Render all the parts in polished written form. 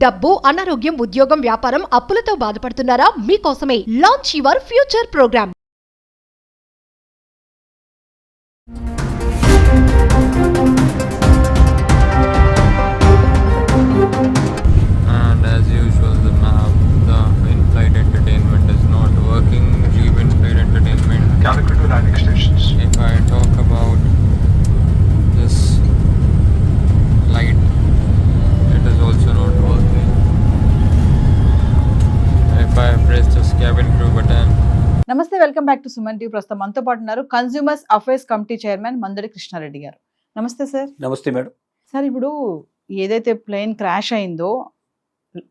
డబ్బు, అనారోగ్యం, ఉద్యోగం, వ్యాపారం, అప్పులతో బాధపడుతున్నారా? మీకోసమే launch your future programme. And as usual, the in-flight entertainment is not working. Leave in-flight entertainment. Calicut to landing stations. If I talk about this light, it is also not working. If I press this cabin crew button, నమస్తే, welcome back to Suman TV. ప్రస్తుతం మనతో పాటు ఉన్నారు consumers affairs committee chairman Mandadi Krishna Reddy గారు. నమస్తే sir. నమస్తే madam. Sir, ఇప్పుడు ఏదైతే ప్లేన్ క్రాష్ అయిందో,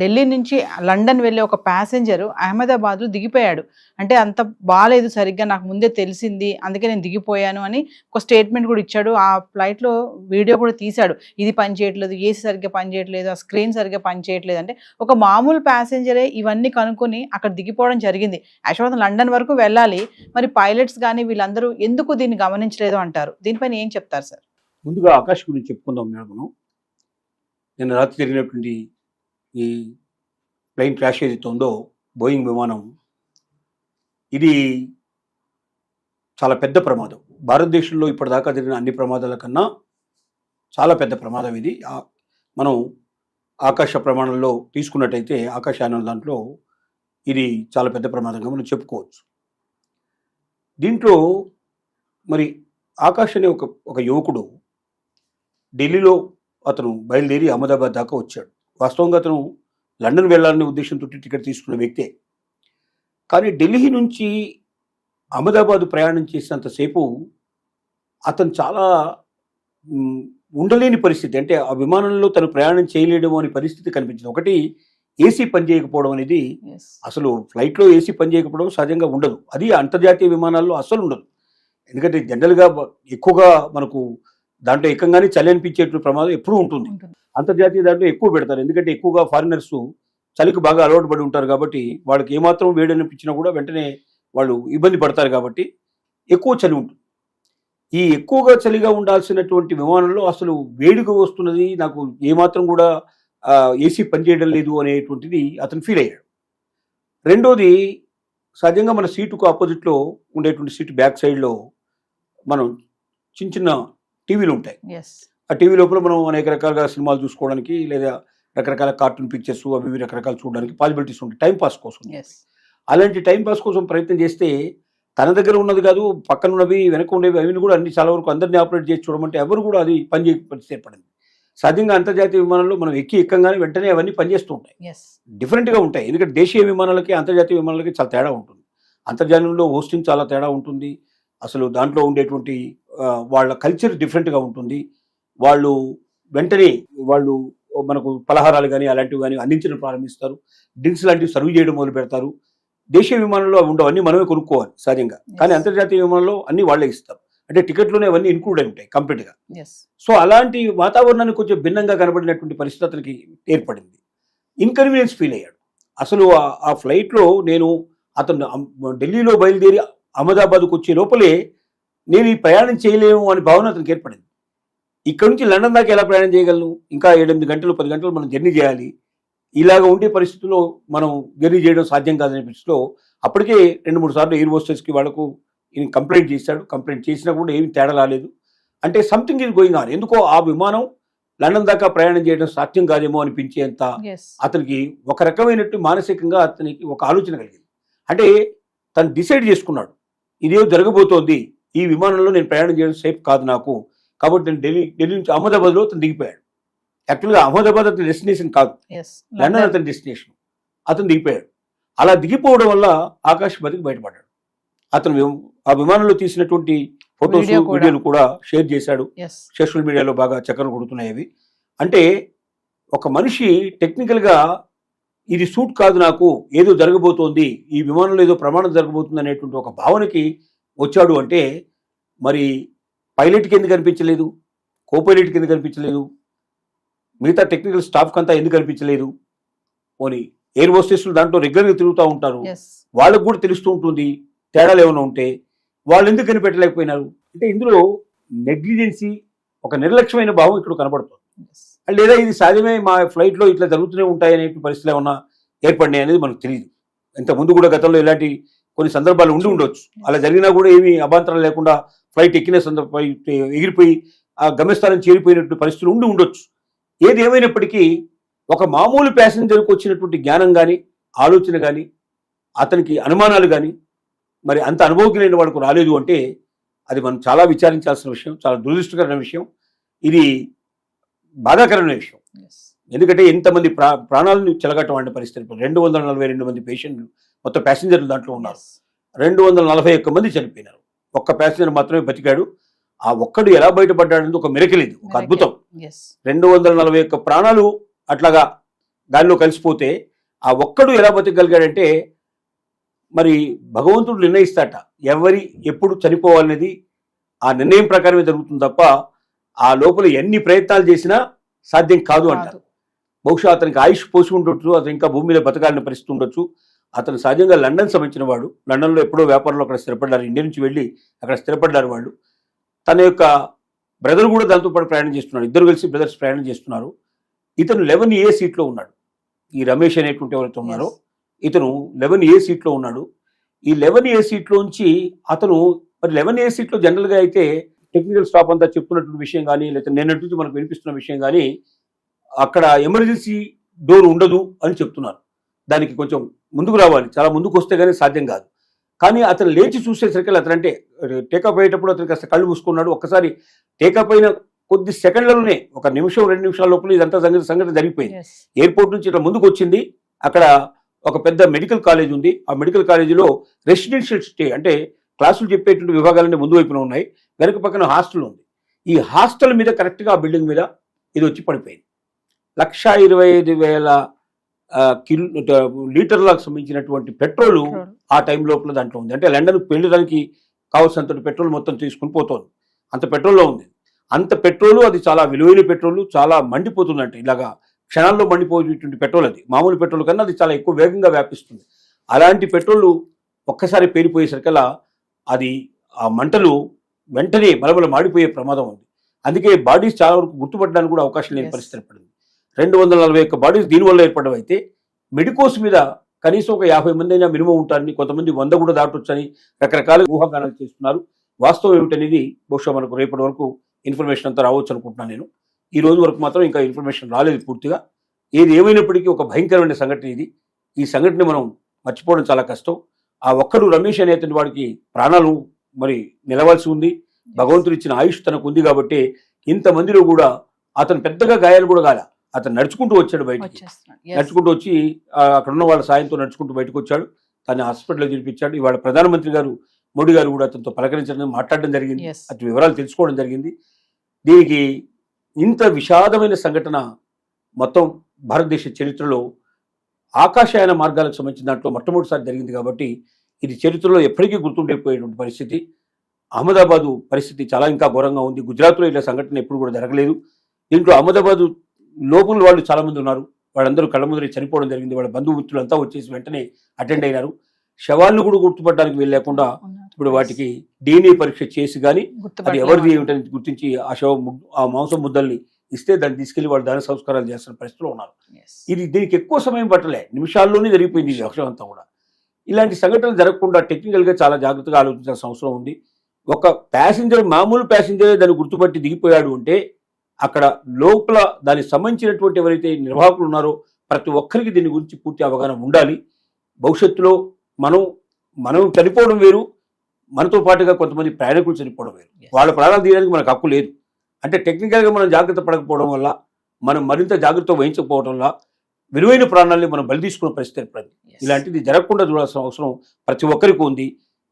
ఢిల్లీ నుంచి లండన్ వెళ్ళే ఒక ప్యాసింజర్ అహ్మదాబాద్లో దిగిపోయాడు. అంటే అంత బాగాలేదు, సరిగ్గా నాకు ముందే తెలిసింది, అందుకే నేను దిగిపోయాను అని ఒక స్టేట్మెంట్ కూడా ఇచ్చాడు. ఆ ఫ్లైట్లో వీడియో కూడా తీశాడు. ఇది పని చేయట్లేదు, ఏసీ సరిగ్గా పని చేయట్లేదు, ఆ స్క్రీన్ సరిగ్గా పని చేయట్లేదు. అంటే ఒక మామూలు ప్యాసింజరే ఇవన్నీ కనుక్కొని అక్కడ దిగిపోవడం జరిగింది. యాక్చువల్గా లండన్ వరకు వెళ్ళాలి. మరి పైలట్స్ కానీ వీళ్ళందరూ ఎందుకు దీన్ని గమనించలేదు అంటారు? దీనిపైన ఏం చెప్తారు సార్? ముందుగా ఆకాశ్ గురించి చెప్పుకుందాం మేడం. మనం నిన్న రాత్రి జరిగినటువంటి ఈ ప్లెయిన్ క్రాష్ ఏదైతే ఉందో, బోయింగ్ విమానం, ఇది చాలా పెద్ద ప్రమాదం. భారతదేశంలో ఇప్పటిదాకా జరిగిన అన్ని ప్రమాదాల కన్నా చాలా పెద్ద ప్రమాదం ఇది. మనం ఆకాశ ప్రమాణంలో తీసుకున్నట్టయితే ఆకాశయానం దాంట్లో ఇది చాలా పెద్ద ప్రమాదంగా మనం చెప్పుకోవచ్చు. దీంట్లో మరి ఆకాష్ అనే ఒక యువకుడు ఢిల్లీలో అతను బయలుదేరి అహ్మదాబాద్ దాకా వచ్చాడు. వాస్తవంగా అతను లండన్ వెళ్ళాలనే ఉద్దేశంతో టికెట్ తీసుకున్న వ్యక్తే. కానీ ఢిల్లీ నుంచి అహ్మదాబాద్ ప్రయాణం చేసినంతసేపు అతను చాలా ఉండలేని పరిస్థితి. అంటే ఆ విమానంలో తను ప్రయాణం చేయలేడు అనే పరిస్థితి కనిపించింది. ఒకటి, ఏసీ పనిచేయకపోవడం అనేది, అసలు ఫ్లైట్లో ఏసీ పనిచేయకపోవడం సహజంగా ఉండదు. అది అంతర్జాతీయ విమానాల్లో అస్సలు ఉండదు. ఎందుకంటే జనరల్గా ఎక్కువగా మనకు దాంట్లో ఎక్కంగానే చలి అనిపించేటువంటి ప్రమాదం ఎప్పుడూ ఉంటుంది. అంతర్జాతీయ దాంట్లో ఎక్కువ పెడతారు. ఎందుకంటే ఎక్కువగా ఫారినర్స్ చలికి బాగా అలవాటు పడి ఉంటారు కాబట్టి వాళ్ళకి ఏమాత్రం వేడి అనిపించినా కూడా వెంటనే వాళ్ళు ఇబ్బంది పడతారు కాబట్టి ఎక్కువ చలి ఉంటుంది. ఈ ఎక్కువగా చలిగా ఉండాల్సినటువంటి విమానంలో అసలు వేడిగా వస్తున్నది, నాకు ఏమాత్రం కూడా ఏసీ పనిచేయడం లేదు అనేటువంటిది అతను ఫీల్ అయ్యాడు. రెండోది, సహజంగా మన సీటుకు ఆపోజిట్లో ఉండేటువంటి సీటు బ్యాక్ సైడ్లో మనం చిన్న చిన్న టీవీలు ఉంటాయి. ఆ టీవీ లోపల మనం అనేక రకాలుగా సినిమాలు చూసుకోవడానికి లేదా రకరకాల కార్టూన్ పిక్చర్స్ అవి రకరకాలు చూడడానికి పాసిబిలిటీస్ ఉంటాయి, టైంపాస్ కోసం. అలాంటి టైంపాస్ కోసం ప్రయత్నం చేస్తే తన దగ్గర ఉన్నది కాదు, పక్కన ఉన్నవి వెనక ఉండేవి అవి కూడా అన్ని చాలా వరకు అందరినీ ఆపరేట్ చేసి చూడమంటే ఎవరు కూడా అది పనిచేయ పరిస్థితి ఏర్పడింది. సహజంగా అంతర్జాతీయ విమానంలో మనం ఎక్కంగానే వెంటనే అవన్నీ పనిచేస్తూ ఉంటాయి, డిఫరెంట్గా ఉంటాయి. ఎందుకంటే దేశీయ విమానాలకి అంతర్జాతీయ విమానాలకి చాలా తేడా ఉంటుంది. అంతర్జాతీయంలో హోస్టింగ్ చాలా తేడా ఉంటుంది. అసలు దాంట్లో ఉండేటువంటి వాళ్ళ కల్చర్ డిఫరెంట్గా ఉంటుంది. వాళ్ళు వెంటనే వాళ్ళు మనకు పలహారాలు కానీ అలాంటివి కానీ అందించడం ప్రారంభిస్తారు. డ్రింక్స్ లాంటివి సర్వ్ చేయడం మొదలు పెడతారు. దేశీయ విమానంలో అవి ఉండవు, అన్నీ మనమే కొనుక్కోవాలి సహజంగా. కానీ అంతర్జాతీయ విమానంలో అన్నీ వాళ్ళే ఇస్తారు. అంటే టికెట్లోనే అవన్నీ ఇన్క్లూడ్ అయి ఉంటాయి కంప్లీట్గా. సో అలాంటి వాతావరణాన్ని కొంచెం భిన్నంగా కనబడినటువంటి పరిస్థితి అతనికి ఏర్పడింది. ఇన్కన్వీనియన్స్ ఫీల్ అయ్యాడు. అసలు ఆ ఫ్లైట్లో అతను ఢిల్లీలో బయలుదేరి అహ్మదాబాద్కు వచ్చే లోపలే నేను ఈ ప్రయాణం చేయలేము అనే భావన అతనికి ఏర్పడింది. ఇక్కడ నుంచి లండన్ దాకా ఎలా ప్రయాణం చేయగలను? ఇంకా 7-8 గంటలు 10 గంటలు మనం జర్నీ చేయాలి. ఇలాగ ఉండే పరిస్థితుల్లో మనం జర్నీ చేయడం సాధ్యం కాదనే పరిస్థితిలో అప్పటికే 2-3 సార్లు ఎయిర్ హోస్టెస్కి వాళ్ళకు ఈయన కంప్లైంట్ చేశాడు. కంప్లైంట్ చేసినా కూడా ఏమి తేడా రాలేదు. అంటే సంథింగ్ ఈజ్ గోయింగ్ ఆన్. ఎందుకో ఆ విమానం లండన్ దాకా ప్రయాణం చేయడం సాధ్యం కాదేమో అనిపించేంత అతనికి ఒక రకమైనట్టు మానసికంగా అతనికి ఒక ఆలోచన కలిగింది. అంటే తను డిసైడ్ చేసుకున్నాడు, ఇదే జరగబోతోంది, ఈ విమానంలో నేను ప్రయాణం చేయడం సేఫ్ కాదు నాకు, కాబట్టి నేను ఢిల్లీ నుంచి అహ్మదాబాద్లో అతను దిగిపోయాడు. యాక్చువల్గా అహ్మదాబాద్ అతని డెస్టినేషన్ కాదు, లండన్ అతని డెస్టినేషన్. అతను దిగిపోయాడు. అలా దిగిపోవడం వల్ల ఆకాష్ బతికి బయటపడ్డాడు. అతను ఆ విమానంలో తీసినటువంటి ఫొటోస్ వీడియోలు కూడా షేర్ చేశాడు. సోషల్ మీడియాలో బాగా చక్కర్లు కొడుతున్నాయి అవి. అంటే ఒక మనిషి టెక్నికల్గా ఇది సూట్ కాదు నాకు, ఏదో జరగబోతోంది, ఈ విమానంలో ఏదో ప్రమాదం జరగబోతుంది అనేటువంటి ఒక భావనకి వచ్చాడు. అంటే మరి పైలట్కి ఎందుకు కనిపించలేదు, కోపైలట్కి ఎందుకు కనిపించలేదు, మిగతా టెక్నికల్ స్టాఫ్కి అంతా ఎందుకు కనిపించలేదు? పోనీ ఎయిర్ హోస్టెస్లు దాంట్లో రెగ్యులర్గా తిరుగుతూ ఉంటారు, వాళ్ళకు కూడా తెలుస్తూ ఉంటుంది తేడాలు ఏమైనా ఉంటే, వాళ్ళు ఎందుకు కనిపెట్టలేకపోయినారు? అంటే ఇందులో నెగ్లిజెన్సీ, ఒక నిర్లక్ష్యమైన భావం ఇక్కడ కనబడుతుంది. లేదా ఇది సహజమే మా ఫ్లైట్లో ఇట్లా జరుగుతూనే ఉంటాయనే పరిస్థితులు ఏమన్నా ఏర్పడినాయి అనేది మనకు తెలియదు. ఇంతకుముందు కూడా గతంలో ఇలాంటి కొన్ని సందర్భాలు ఉండి ఉండొచ్చు. అలా జరిగినా కూడా ఏమీ అభాంతరం లేకుండా ఫ్లైట్ ఎక్కిన సందర్భం ఎగిరిపోయి ఆ గమ్యస్థానం చేరిపోయినట్టు పరిస్థితులు ఉండి ఉండొచ్చు. ఏది ఏమైనప్పటికీ ఒక మామూలు ప్యాసింజర్కి వచ్చినటువంటి జ్ఞానం కానీ, ఆలోచన కానీ, అతనికి అనుమానాలు కానీ మరి అంత అనుభవజ్ఞులైన వాడికి రాలేదు అంటే అది మనం చాలా విచారించాల్సిన విషయం, చాలా దురదృష్టకరమైన విషయం, ఇది బాధాకరమైన విషయం. ఎందుకంటే ఎంతమంది ప్రాణాలను చెలగట్టమైన పరిస్థితి. 242 మంది పేషెంట్లు మొత్తం ప్యాసింజర్లు దాంట్లో ఉన్నారు. 241 మంది చనిపోయినారు. ఒక్క ప్యాసింజర్ మాత్రమే బతికాడు. ఆ ఒక్కడు ఎలా బయటపడ్డాడనేది ఒక మిరకిల్, ఇది ఒక అద్భుతం. 241 ప్రాణాలు అట్లాగా గాలిలో కలిసిపోతే ఆ ఒక్కడు ఎలా బతికగలిగాడంటే మరి భగవంతుడు నిర్ణయిస్తాట ఎవరి ఎప్పుడు చనిపోవాలనేది. ఆ నిర్ణయం ప్రకారమే జరుగుతుంది తప్ప ఆ లోపల ఎన్ని ప్రయత్నాలు చేసినా సాధ్యం కాదు అంటారు. బహుశా అతనికి ఆయుష్ పోసి ఉండొచ్చు, అతను ఇంకా భూమి మీద బతకాలని పరిస్థితి ఉండొచ్చు. అతను సహజంగా లండన్ సంబంధించిన వాడు. లండన్లో ఎప్పుడో వ్యాపారంలో అక్కడ స్థిరపడ్డారు. ఇండియా నుంచి వెళ్ళి అక్కడ స్థిరపడ్డారు వాళ్ళు. తన యొక్క బ్రదర్ కూడా దాంతో పాటు ప్రయాణం చేస్తున్నాడు. ఇద్దరు కలిసి బ్రదర్స్ ప్రయాణం చేస్తున్నారు. ఇతను 11A సీట్లో ఉన్నాడు. ఈ రమేష్ అనేటువంటి ఎవరైతే ఉన్నారో ఇతను 11A సీట్లో ఉన్నాడు. ఈ 11A సీట్లోంచి అతను మరి 11A సీట్లో జనరల్గా అయితే టెక్నికల్ స్టాఫ్ అంతా చెప్తున్నటువంటి విషయం కానీ, లేకపోతే నిన్నటి నుంచి మనకు వినిపిస్తున్న విషయం కానీ అక్కడ ఎమర్జెన్సీ డోర్ ఉండదు అని చెప్తున్నారు. దానికి కొంచెం ముందుకు రావాలి, చాలా ముందుకు వస్తే కానీ సాధ్యం కాదు. కానీ అతను లేచి చూసేసరికి అతను అంటే టేకప్ అయ్యేటప్పుడు అతను కాస్త కళ్ళు మూసుకున్నాడు. ఒక్కసారి టేకప్ అయిన కొద్ది సెకండ్లలోనే, 1 నిమిషం 2 నిమిషాల లోపల ఇదంతా సంఘటన జరిగిపోయింది. ఎయిర్పోర్ట్ నుంచి ఇట్లా ముందుకు వచ్చింది. అక్కడ ఒక పెద్ద మెడికల్ కాలేజ్ ఉంది. ఆ మెడికల్ కాలేజీలో రెసిడెన్షియల్ స్టే అంటే క్లాసులు చెప్పేటువంటి విభాగాలన్నీ ముందు వైపున ఉన్నాయి. వెనక పక్కన హాస్టల్ ఉంది. ఈ హాస్టల్ మీద కరెక్ట్గా ఆ బిల్డింగ్ మీద ఇది వచ్చి పడిపోయింది. 1,25,000 లీటర్లకు సంబంధించినటువంటి పెట్రోలు ఆ టైం లోపల దాంట్లో ఉంది. అంటే లండన్కి వెళ్ళడానికి కావాల్సినంత పెట్రోల్ మొత్తం తీసుకుని పోతుంది. అంత పెట్రోల్లో ఉంది. అంత పెట్రోలు, అది చాలా విలువైన పెట్రోలు, చాలా మండిపోతుందంటే ఇలాగా క్షణాల్లో మండిపోయేటువంటి పెట్రోల్. అది మామూలు పెట్రోల్ కన్నా అది చాలా ఎక్కువ వేగంగా వ్యాపిస్తుంది. అలాంటి పెట్రోల్ ఒక్కసారి పేలిపోయేసరికల్లా అది ఆ మంటలు వెంటనే బలబల మాడిపోయే ప్రమాదం ఉంది. అందుకే బాడీస్ చాలా వరకు గుర్తుపట్టడానికి కూడా అవకాశం లేని పరిస్థితి ఏర్పడింది. 241 బాడీస్ దీనివల్ల ఏర్పడడం అయితే మెడికోస్ మీద కనీసం ఒక 50 మంది అయినా మినిమం ఉంటారని, కొంతమంది 100 కూడా దాటొచ్చని రకరకాల ఊహాగానాలు చేస్తున్నారు. వాస్తవం ఏమిటనేది బహుశా మనకు రేపటి వరకు ఇన్ఫర్మేషన్ అంతా రావచ్చు అనుకుంటున్నాను నేను. ఈ రోజు వరకు మాత్రం ఇంకా ఇన్ఫర్మేషన్ రాలేదు పూర్తిగా. ఏది ఏమైనప్పటికీ ఒక భయంకరమైన సంఘటన ఇది. ఈ సంఘటన మనం మర్చిపోవడం చాలా కష్టం. ఆ ఒక్కడు రమేష్ అనే అతని వాడికి ప్రాణాలు మరి నిలవాల్సి ఉంది. భగవంతుడు ఇచ్చిన ఆయుష్ తనకు ఉంది కాబట్టి ఇంతమందిలో కూడా అతను పెద్దగా గాయాలు కూడా కాల. అతను నడుచుకుంటూ వచ్చాడు బయటికి. నడుచుకుంటూ వచ్చి అక్కడ ఉన్న వాళ్ళ సాయంతో నడుచుకుంటూ బయటకు వచ్చాడు. తను హాస్పిటల్లో చూపించాడు. ఇవాళ ప్రధానమంత్రి గారు మోడీ గారు కూడా అతనితో పలకరించడం, మాట్లాడడం జరిగింది. అతని వివరాలు తెలుసుకోవడం జరిగింది. దీనికి ఇంత విషాదమైన సంఘటన మొత్తం భారతదేశ చరిత్రలో ఆకాశయాన మార్గాలకు సంబంధించిన దాంట్లో మొట్టమొదటిసారి జరిగింది కాబట్టి ఇది చరిత్రలో ఎప్పటికీ గుర్తుండిపోయేటువంటి పరిస్థితి. అహ్మదాబాదు పరిస్థితి చాలా ఇంకా ఘోరంగా ఉంది. గుజరాత్లో ఇలా సంఘటన ఎప్పుడు కూడా జరగలేదు. దీంట్లో అహ్మదాబాదు లోపల వాళ్ళు చాలా మంది ఉన్నారు. వాళ్ళందరూ కళ్ళ ముందరే చనిపోవడం జరిగింది. వాళ్ళ బంధుమిత్రులంతా వచ్చేసి వెంటనే అటెండ్ అయినారు. శవాలను కూడా గుర్తుపట్టడానికి వెళ్ళలేకుండా ఇప్పుడు వాటికి DNA పరీక్ష చేసి కానీ అది ఎవరిది ఏమిటని గుర్తించి ఆ శవం ఆ మాంసం ముద్దల్ని ఇస్తే దాన్ని తీసుకెళ్లి వాళ్ళు దాని సంస్కారాలు చేస్తున్న పరిస్థితిలో ఉన్నారు. ఇది దీనికి ఎక్కువ సమయం పట్టలే, నిమిషాల్లోనే జరిగిపోయింది ఈ విషయం అంతా కూడా. ఇలాంటి సంఘటనలు జరగకుండా టెక్నికల్గా చాలా జాగ్రత్తగా ఆలోచించాల్సిన అవసరం ఉంది. ఒక ప్యాసింజర్, మామూలు ప్యాసింజరే దాన్ని గుర్తుపట్టి దిగిపోయాడు అంటే అక్కడ లోపల దానికి సంబంధించినటువంటి ఎవరైతే నిర్వాహకులు ఉన్నారో ప్రతి ఒక్కరికి దీని గురించి పూర్తి అవగాహన ఉండాలి. భవిష్యత్తులో మనం చనిపోవడం వేరు, మనతో పాటుగా కొంతమంది ప్రయాణికులు చనిపోవడం వేరు. వాళ్ళ ప్రాణాలు తీయడానికి మనకు హక్కు లేదు. అంటే టెక్నికల్గా మనం జాగ్రత్త పడకపోవడం వల్ల, మనం మరింత జాగ్రత్త వహించకపోవడం వల్ల విలువైన ప్రాణాలని మనం బలి తీసుకునే పరిస్థితి ఏర్పడింది. ఇలాంటిది జరగకుండా చూడాల్సిన అవసరం ప్రతి ఒక్కరికి ఉంది.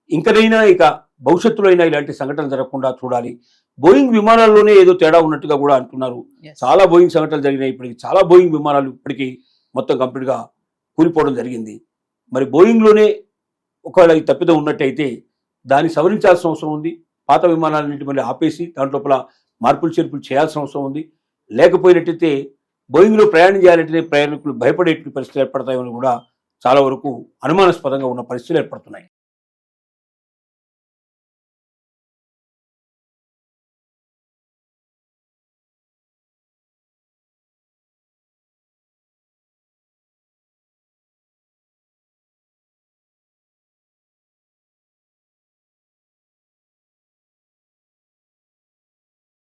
ఇంకనైనా ఇక భవిష్యత్తులో అయినా ఇలాంటి సంఘటనలు జరగకుండా చూడాలి. బోయింగ్ విమానాల్లోనే ఏదో తేడా ఉన్నట్టుగా కూడా అంటున్నారు. చాలా బోయింగ్ సంఘటనలు జరిగినాయి. ఇప్పటికి చాలా బోయింగ్ విమానాలు ఇప్పటికీ మొత్తం కంప్లీట్గా కూలిపోవడం జరిగింది. మరి బోయింగ్లోనే ఒకవేళ ఈ తప్పిదం ఉన్నట్టయితే దాన్ని సవరించాల్సిన అవసరం ఉంది. పాత విమానాలన్నింటి మళ్ళీ ఆపేసి దాంట్లోపల మార్పులు చేర్పులు చేయాల్సిన అవసరం ఉంది. లేకపోయినట్టయితే బోయింగ్లో ప్రయాణం చేయాలంటే ప్రయాణికులు భయపడేటువంటి పరిస్థితులు ఏర్పడతాయని కూడా చాలా వరకు అనుమానాస్పదంగా ఉన్న పరిస్థితులు ఏర్పడుతున్నాయి.